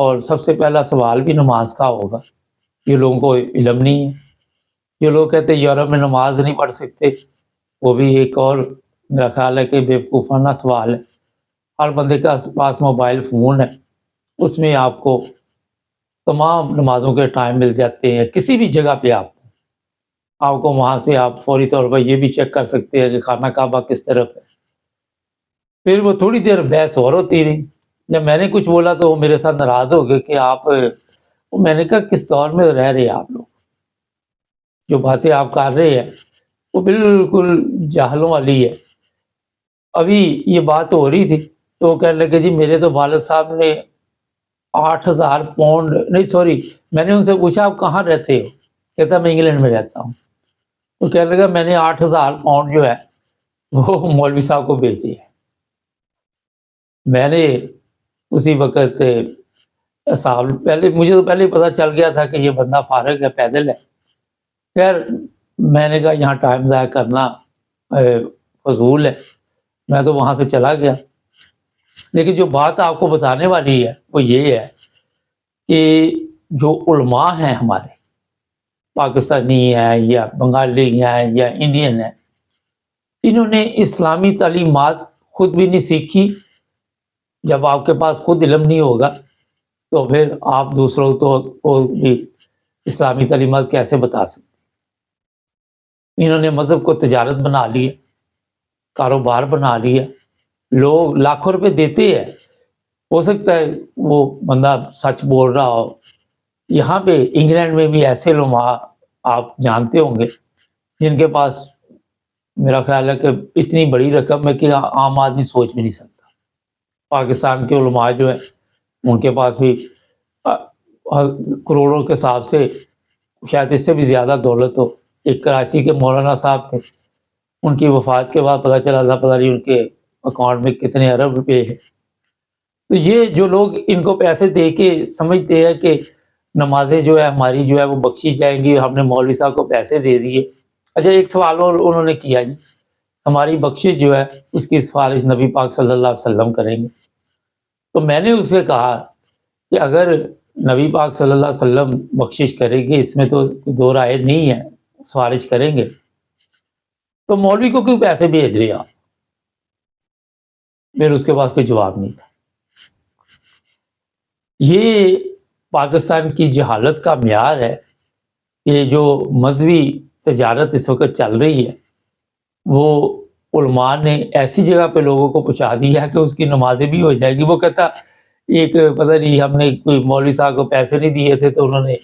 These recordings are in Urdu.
اور سب سے پہلا سوال بھی نماز کا ہوگا. یہ لوگوں کو علم نہیں ہے. جو لوگ کہتے ہیں یورپ میں نماز نہیں پڑھ سکتے، وہ بھی ایک اور میرا خیال ہے کہ بیوقوفانہ سوال ہے. ہر بندے کے پاس موبائل فون ہے، اس میں آپ کو تمام نمازوں کے ٹائم مل جاتے ہیں. کسی بھی جگہ پہ آپ کو وہاں سے آپ فوری طور پر یہ بھی چیک کر سکتے ہیں کہ خانہ کعبہ کس طرف ہے. پھر وہ تھوڑی دیر بحث اور ہوتی رہی. جب میں نے کچھ بولا تو وہ میرے ساتھ ناراض ہو گئے کہ آپ، میں نے کہا کس دور میں رہ رہے ہیں آپ لوگ؟ جو باتیں آپ کر رہے ہیں وہ بالکل جاہلوں والی ہے. ابھی یہ بات ہو رہی تھی تو وہ کہنے لگے جی میرے تو والد صاحب نے 8,000 پاؤنڈ، نہیں سوری، میں نے ان سے پوچھا آپ کہاں رہتے ہو؟ کہتا میں انگلینڈ میں رہتا ہوں. تو کہنے لگا میں نے 8,000 پاؤنڈ جو ہے وہ مولوی صاحب کو بھیجے ہیں. میں نے اسی وقت صاحب مجھے تو پہلے ہی پتہ چل گیا تھا کہ یہ بندہ فارغ ہے، پیدل ہے. خیر میں نے کہا یہاں ٹائم ضائع کرنا فضول ہے، میں تو وہاں سے چلا گیا. لیکن جو بات آپ کو بتانے والی ہے وہ یہ ہے کہ جو علماء ہیں ہمارے، پاکستانی ہیں یا بنگالی ہیں یا انڈین ہیں، انہوں نے اسلامی تعلیمات خود بھی نہیں سیکھی. جب آپ کے پاس خود علم نہیں ہوگا تو پھر آپ دوسروں کو بھی اسلامی تعلیمات کیسے بتا سکتے؟ انہوں نے مذہب کو تجارت بنا لیا، کاروبار بنا لیا. لوگ لاکھوں روپے دیتے ہیں، ہو سکتا ہے وہ بندہ سچ بول رہا ہو. یہاں پہ انگلینڈ میں بھی ایسے علماء آپ جانتے ہوں گے جن کے پاس میرا خیال ہے کہ اتنی بڑی رقم ہے کہ عام آدمی سوچ بھی نہیں سکتا. پاکستان کے علماء جو ہیں ان کے پاس بھی کروڑوں کے حساب سے، شاید اس سے بھی زیادہ دولت ہو. ایک کراچی کے مولانا صاحب تھے، ان کی وفات کے بعد پتہ چلا اللہ پتہ نہیں ان کے اکاؤنٹ میں کتنے ارب روپے ہیں. تو یہ جو لوگ ان کو پیسے دے کے سمجھتے ہیں کہ نمازیں جو ہے ہماری جو ہے وہ بخشی جائیں گی، ہم نے مولوی صاحب کو پیسے دے دیے. اچھا ایک سوال اور انہوں نے کیا جی، ہماری بخشش جو ہے اس کی سفارش نبی پاک صلی اللہ علیہ وسلم کریں گے. تو میں نے اس سے کہا کہ اگر نبی پاک صلی اللہ علیہ وسلم بخشش کریں گے، اس میں تو دو رائے نہیں ہے، سفارش کریں گے، تو مولوی کو کیوں پیسے بھیج رہے آپ؟ پھر اس کے پاس کوئی جواب نہیں تھا. یہ پاکستان کی جہالت کا معیار ہے کہ جو مذہبی تجارت اس وقت چل رہی ہے وہ علماء نے ایسی جگہ پہ لوگوں کو پہنچا دی ہے کہ اس کی نمازیں بھی ہو جائے گی. وہ کہتا ایک پتہ نہیں ہم نے کوئی مولوی صاحب کو پیسے نہیں دیے تھے تو انہوں نے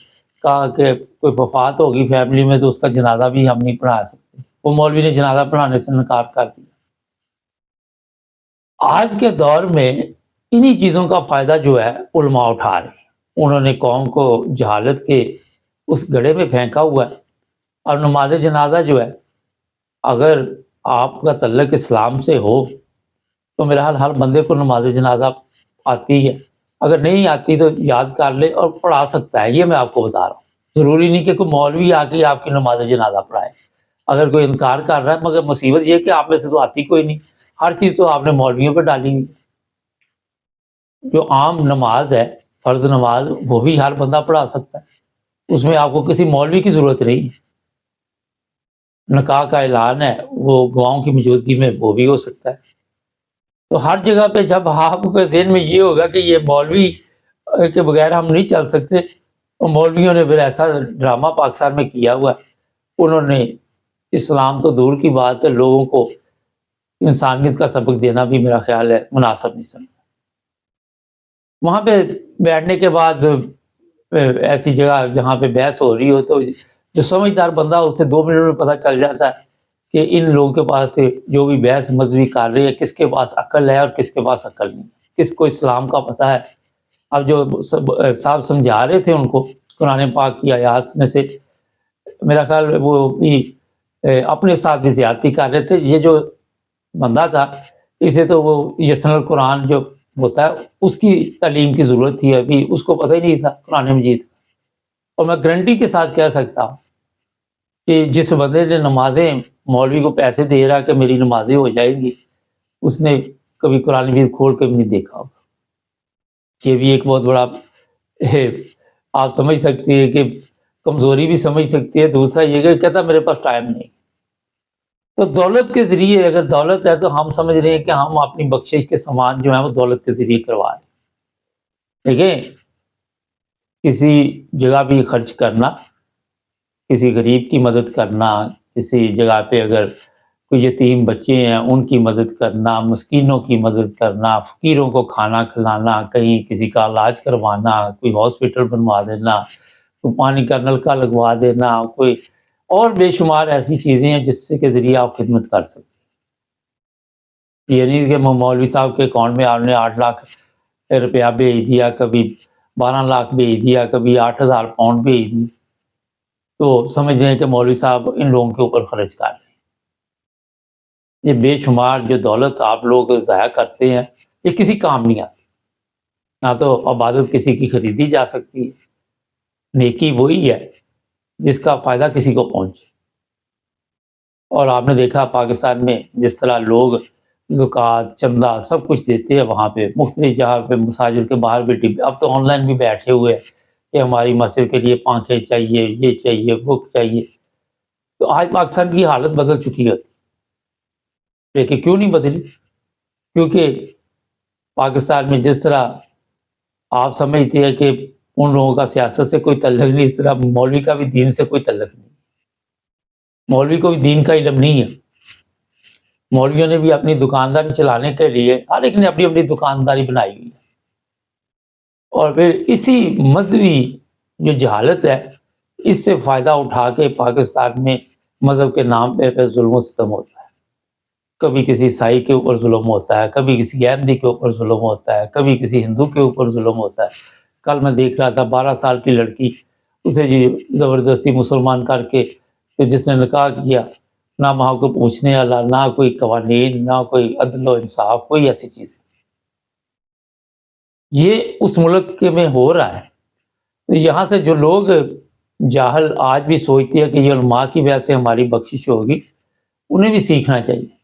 کہا کہ کوئی وفات ہوگی فیملی میں تو اس کا جنازہ بھی ہم نہیں پڑھا سکتے. وہ مولوی نے جنازہ پڑھانے سے انکار کر دیا. آج کے دور میں انہی چیزوں کا فائدہ جو ہے علماء اٹھا رہے ہیں. انہوں نے قوم کو جہالت کے اس گڑھے میں پھینکا ہوا ہے. اور نماز جنازہ جو ہے اگر آپ کا تعلق اسلام سے ہو تو میرا حال ہر بندے کو نماز جنازہ آتی ہے. اگر نہیں آتی تو یاد کر لے اور پڑھا سکتا ہے. یہ میں آپ کو بتا رہا ہوں. ضروری نہیں کہ کوئی مولوی آ کے آپ کی نماز جنازہ پڑھائے. اگر کوئی انکار کر رہا ہے، مگر مصیبت یہ کہ آپ میں سے تو آتی کوئی نہیں، ہر چیز تو آپ نے مولویوں پہ ڈالی ہوئی. جو عام نماز ہے، فرض نماز، وہ بھی ہر بندہ پڑھا سکتا ہے، اس میں آپ کو کسی مولوی کی ضرورت نہیں. نکاح کا اعلان ہے وہ گواہوں کی موجودگی میں وہ بھی ہو سکتا ہے. تو ہر جگہ پہ جب آپ کے ذہن میں یہ ہوگا کہ یہ مولوی کے بغیر ہم نہیں چل سکتے، تو مولویوں نے پھر ایسا ڈرامہ پاکستان میں کیا ہوا ہے. انہوں نے اسلام تو دور کی بات ہے، لوگوں کو انسانیت کا سبق دینا بھی میرا خیال ہے مناسب نہیں سمجھا. وہاں پہ بیٹھنے کے بعد ایسی جگہ جہاں پہ بحث ہو رہی ہو تو جو سمجھدار بندہ اسے 2 منٹ میں پتہ چل جاتا ہے کہ ان لوگوں کے پاس جو بھی بحث مذہبی کر رہی ہے کس کے پاس عقل ہے اور کس کے پاس عقل نہیں، کس کو اسلام کا پتہ ہے. اب جو صاحب سمجھا رہے تھے ان کو قرآن پاک کی آیات میں سے، میرا خیال وہ بھی اپنے ساتھ بھی زیادتی کر رہے تھے. یہ جو بندہ تھا اسے تو وہ یسن القرآن جو ہوتا ہے اس کی تعلیم کی ضرورت تھی، ابھی اس کو پتہ ہی نہیں تھا قرآن مجید. اور میں گارنٹی کے ساتھ کہہ سکتا ہوں کہ جس بندے نے نمازیں مولوی کو پیسے دے رہا کہ میری نمازیں ہو جائیں گی، اس نے کبھی قرآن مجید کھول کے بھی نہیں دیکھا ہوگا. یہ بھی ایک بہت بڑا آپ سمجھ سکتی ہے کہ کمزوری بھی سمجھ سکتی ہے، دوسرا یہ کہ کہتا میرے پاس ٹائم نہیں۔ تو دولت کے ذریعے اگر دولت ہے تو ہم سمجھ رہے ہیں کہ ہم اپنی بخشش کے سامان جو ہے وہ دولت کے ذریعے کروا رہے ہیں۔ دیکھیں، کسی جگہ بھی خرچ کرنا، کسی غریب کی مدد کرنا، کسی جگہ پہ اگر کوئی یتیم بچے ہیں ان کی مدد کرنا، مسکینوں کی مدد کرنا، فقیروں کو کھانا کھلانا، کہیں کسی کا علاج کروانا، کوئی ہاسپٹل بنوا دینا، کوئی پانی کا نلکا لگوا دینا، کوئی اور بے شمار ایسی چیزیں ہیں جس سے کے ذریعے آپ خدمت کر سکتے ہیں۔ یہ نہیں کہ مولوی صاحب کے اکاؤنٹ میں آپ نے 8 لاکھ روپیہ بھیج دیا، کبھی 12 لاکھ بھیج دیا، کبھی 8,000 پاؤنڈ بھیج دی، تو سمجھ رہے ہیں کہ مولوی صاحب ان لوگوں کے اوپر خرچ کر رہے ہیں۔ یہ بے شمار جو دولت آپ لوگ ضائع کرتے ہیں یہ کسی کام نہیں آتی، نہ تو عبادت کسی کی خریدی جا سکتی ہے، نیکی وہی ہے جس کا فائدہ کسی کو پہنچے۔ اور آپ نے دیکھا پاکستان میں جس طرح لوگ زکوٰۃ، چندہ سب کچھ دیتے ہیں، وہاں پہ مختلف جگہ پہ مساجد کے باہر بھی ڈبے، اب تو آن لائن بھی بیٹھے ہوئے ہیں کہ ہماری مسجد کے لیے پنکھے چاہیے، یہ چاہیے، وہ چاہیے۔ تو آج پاکستان کی حالت بدل چکی ہوتی، لیکن کیوں نہیں بدلی؟ کیونکہ پاکستان میں جس طرح آپ سمجھتے ہیں کہ ان لوگوں کا سیاست سے کوئی تعلق نہیں، اس طرح مولوی کا بھی دین سے کوئی تعلق نہیں، مولوی کو بھی دین کا علم نہیں ہے۔ مولویوں نے بھی اپنی دکانداری چلانے کے لیے ہر ایک نے اپنی اپنی دکانداری بنائی ہوئی ہے، اور پھر اسی مذہبی جو جہالت ہے اس سے فائدہ اٹھا کے پاکستان میں مذہب کے نام پہ ظلم و ستم ہوتا ہے۔ کبھی کسی عیسائی کے اوپر ظلم ہوتا ہے، کبھی کسی احمدی کے اوپر ظلم ہوتا ہے، کبھی کسی ہندو کے اوپر ظلم ہوتا ہے۔ کل میں دیکھ رہا تھا 12 سال کی لڑکی، اسے جی زبردستی مسلمان کر کے تو جس نے نکاح کیا، نہ وہاں کو پوچھنے والا، نہ کوئی قوانین، نہ کوئی عدل و انصاف، کوئی ایسی چیز۔ یہ اس ملک کے میں ہو رہا ہے۔ تو یہاں سے جو لوگ جاہل آج بھی سوچتے ہیں کہ یہ علماء کی وجہ سے ہماری بخشش ہوگی، انہیں بھی سیکھنا چاہیے۔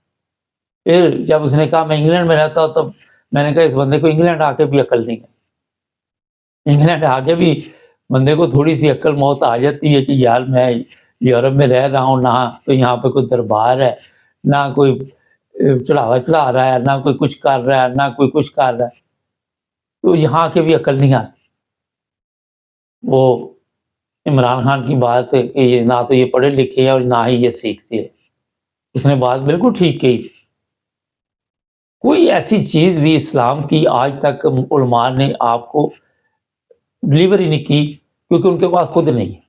پھر جب اس نے کہا میں انگلینڈ میں رہتا ہوں، تب میں نے کہا اس بندے کو انگلینڈ آ کے بھی عقل نہیں ہے۔ انگلینڈ آ کے بھی بندے کو تھوڑی سی عقل موت آ جاتی ہے کہ یار میں یورپ میں رہ رہا ہوں، نہ تو یہاں پہ کوئی دربار ہے، نہ کوئی چڑھاوا چڑھا رہا ہے، نہ کوئی کچھ کر رہا ہے، نہ کوئی کچھ کر رہا ہے، تو یہاں کے بھی عقل نہیں آتی۔ وہ عمران خان کی بات ہے کہ یہ نہ تو یہ پڑھے لکھے ہیں اور نہ ہی یہ سیکھتے ہیں، اس نے بات بالکل ٹھیک کہی۔ کوئی ایسی چیز بھی اسلام کی آج تک علماء نے آپ کو ڈلیور ہی نہیں کی، کیونکہ ان کے پاس خود نہیں ہے۔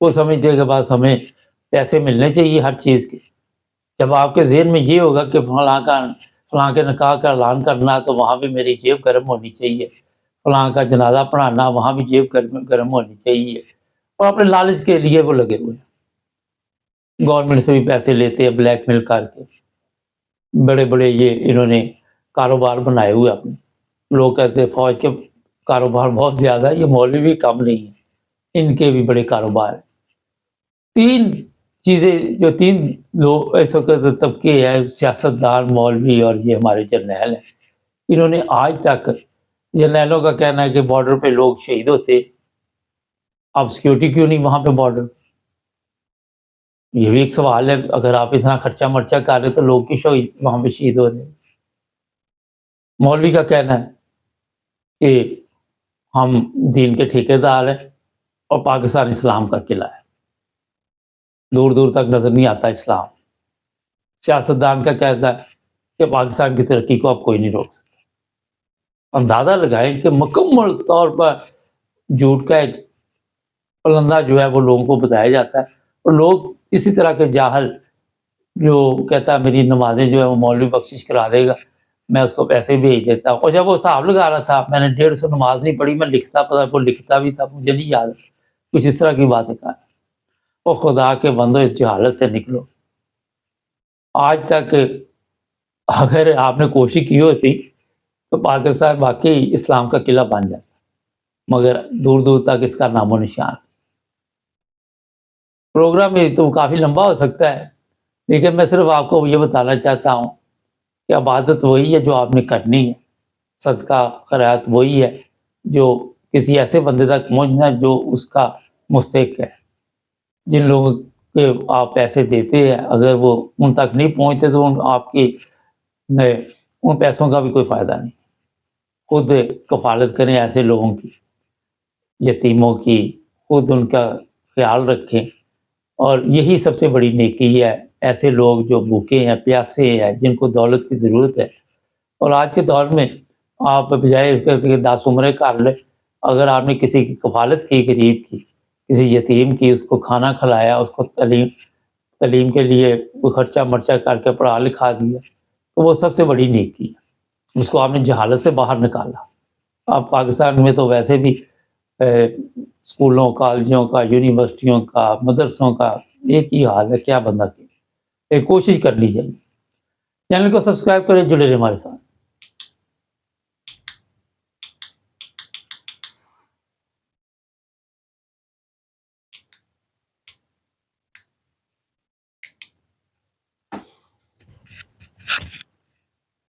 وہ سمجھتے ہیں کہ بس ہمیں پیسے ملنے چاہیے ہر چیز کے۔ جب آپ کے ذہن میں یہ ہوگا کہ فلاں کے نکاح کا اعلان کرنا تو وہاں بھی میری جیب گرم ہونی چاہیے، فلاں کا جنازہ پڑھانا وہاں بھی جیب گرم ہونی چاہیے، اور اپنے لالچ کے لیے وہ لگے ہوئے ہیں، گورنمنٹ سے بھی پیسے لیتے ہیں بلیک میل کر کے، بڑے بڑے یہ انہوں نے کاروبار بنائے ہوئے اپنے۔ لوگ کہتے ہیں فوج کے کاروبار بہت زیادہ ہے، یہ مولوی بھی کم نہیں ہے، ان کے بھی بڑے کاروبار ہیں۔ تین چیزیں جو تین لوگ اس وقت طبقے ہیں، سیاست دان، مولوی اور یہ ہمارے جرنیل ہیں، انہوں نے آج تک، جرنیلوں کا کہنا ہے کہ بارڈر پہ لوگ شہید ہوتے، اب سیکیورٹی کیوں نہیں وہاں پہ بارڈر؟ یہ بھی ایک سوال ہے، اگر آپ اتنا خرچہ مرچہ کر رہے تو لوگ کیوں وہاں پہ شہید ہو رہے ہیں؟ مولوی کا کہنا ہے کہ ہم دین کے ٹھیکیدار ہیں اور پاکستان اسلام کا قلعہ ہے، دور دور تک نظر نہیں آتا اسلام۔ سیاستدان کا کہنا ہے کہ پاکستان کی ترقی کو اب کوئی نہیں روک سکتا۔ اندازہ لگائیں کہ مکمل طور پر جھوٹ کا ایک پلندہ جو ہے وہ لوگوں کو بتایا جاتا ہے، اور لوگ اسی طرح کے جاہل جو کہتا ہے میری نمازیں جو ہے وہ مولوی بخشش کرا دے گا، میں اس کو پیسے بھیج دیتا ہوں، اور جب وہ حساب لگا رہا تھا میں نے 150 نماز نہیں پڑھی، میں لکھتا پتا وہ لکھتا بھی تھا، مجھے نہیں یاد کچھ اس طرح کی باتیں کہا۔ وہ خدا کے بندو اس جہالت سے نکلو۔ آج تک اگر آپ نے کوشش کی ہوتی تو پاکستان واقعی اسلام کا قلعہ بن جاتا، مگر دور دور تک اس کا نام و نشان۔ پروگرام میں تو کافی لمبا ہو سکتا ہے، لیکن میں صرف آپ کو یہ بتانا چاہتا ہوں کہ عبادت وہی ہے جو آپ نے کرنی ہے، صدقہ خیرات وہی ہے جو کسی ایسے بندے تک پہنچنا جو اس کا مستحق ہے۔ جن لوگوں کے آپ پیسے دیتے ہیں اگر وہ ان تک نہیں پہنچتے تو آپ کی ان پیسوں کا بھی کوئی فائدہ نہیں۔ خود کفالت کریں ایسے لوگوں کی، یتیموں کی، خود ان کا خیال رکھیں، اور یہی سب سے بڑی نیکی ہے۔ ایسے لوگ جو بھوکے ہیں، پیاسے ہیں، جن کو دولت کی ضرورت ہے، اور آج کے دور میں آپ بجائے اس کے 10 عمریں کر لیں، اگر آپ نے کسی کی کفالت کی، غریب کی، کسی یتیم کی، اس کو کھانا کھلایا، اس کو تعلیم کے لیے کوئی خرچہ مرچہ کر کے پڑھا لکھا دیا، تو وہ سب سے بڑی نیکی ہے۔ اس کو آپ نے جہالت سے باہر نکالا۔ اب پاکستان میں تو ویسے بھی اسکولوں، کالجوں کا، یونیورسٹیوں کا، مدرسوں کا ایک ہی حال ہے، کیا بندہ کی کوشش کرنی چاہیے۔ چینل کو سبسکرائب کریں، جڑے رہیں ہمارے ساتھ۔